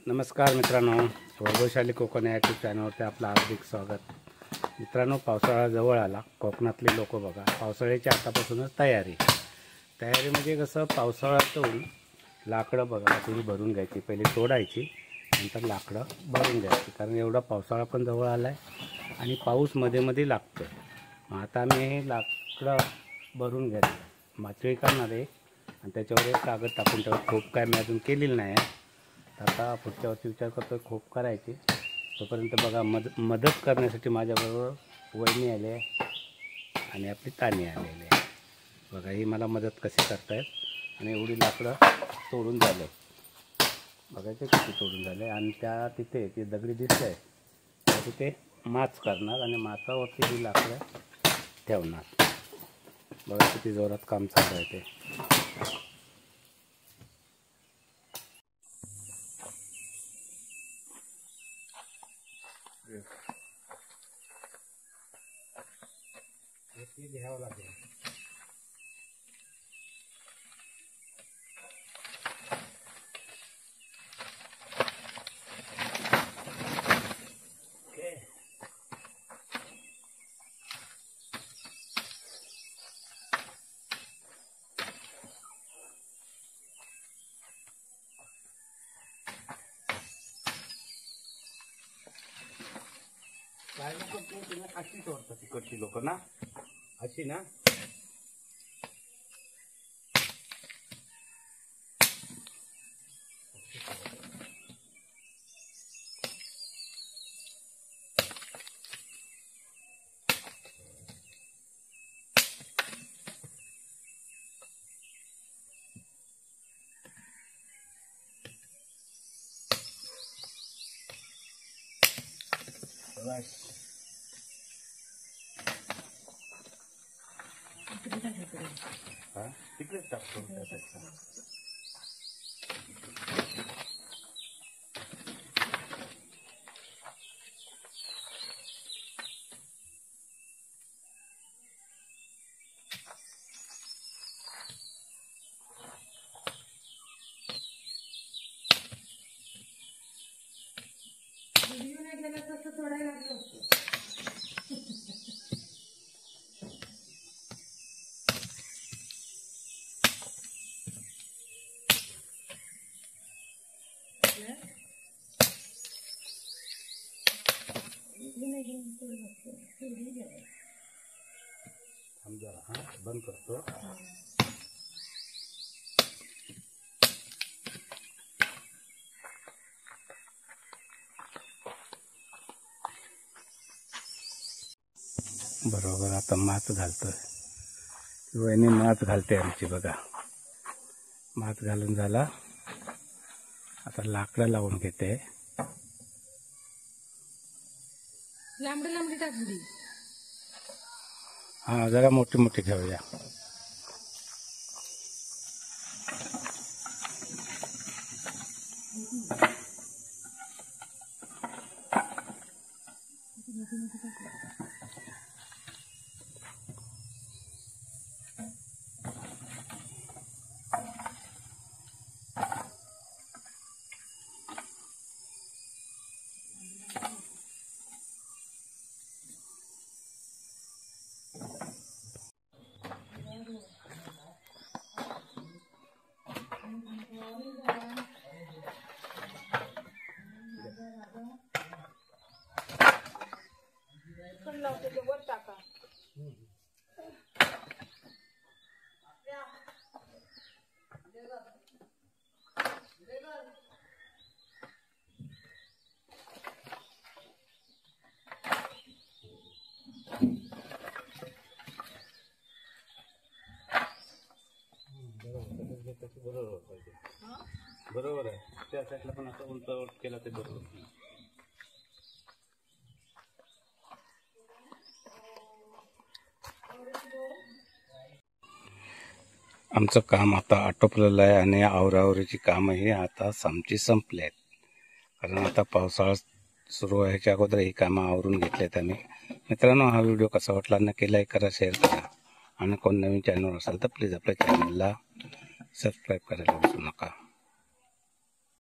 नमस्कार मित्रांनो, वैभवशाली कोकण या यूट्यूब चॅनलवरती आपलं हार्दिक स्वागत. मित्रांनो, पावसाळा जवळ आला. कोकणातली लोक बघा, पावसाळ्याची आतापासूनच तयारी म्हणजे कसं, पावसाळ्यातून लाकडं बघा थोडी भरून घ्यायची, पहिले तोडायची, नंतर लाकडं भरून घ्यायची, कारण एवढा पावसाळा पण जवळ आला आहे आणि पाऊस मध्ये मध्ये लागतो. आता आम्ही हे लाकडं भरून घ्यायचं, माचळी करणार आहे आणि त्याच्यावर एक कागद टाकून ठेवत. खूप काय मी अजून केलेलं नाही आहे. आता पुढच्या वर्षी विचार करतो खूप करायची. तोपर्यंत बघा मदत करण्यासाठी माझ्याबरोबर वहिनी आले आणि आपली तानी आलेली आहे. बघा ही मला मदत कशी करतायत. आणि एवढी लाकडं तोडून झाले, बघायचे किती तोडून झाले. आणि त्या तिथे ती दगडी दिसते आहे, त्या तिथे माच करणार आणि माचावरती ही लाकडं ठेवणार. बघा किती जोरात काम चालू आहे ते. घ्यावं लागेल. काय लोक अशी तोडतात, तिकडची लोक ना, अशी ना. तिकडेच टाकतो. बंद करतो. बरोबर, आता माच घालतोय. वहिनी माच घालते आमची. बघा, माच घालून झाला. आता लाकडं लावून घेते. लांबडी लांबडी टाकली. हा, जरा मोठी मोठी घेऊया. वर टाका. बरोबर पाहिजे. बरोबर आहे. त्या साईडला पण असं उंचावर केला ते बरोबर. आमचं काम आता आटोपलेलं आहे आणि आवरावरीची कामंही आता आमची संपली आहेत. कारण आता पावसाळा सुरू व्हायच्या अगोदर ही कामं आवरून घेतलेत आम्ही. मित्रांनो, हा व्हिडिओ कसा वाटला नक्की लाईक करा, शेअर करा. आणि कोण नवीन चॅनल असेल तर प्लीज आपल्या चॅनलला सबस्क्राईब करायला विसरू नका.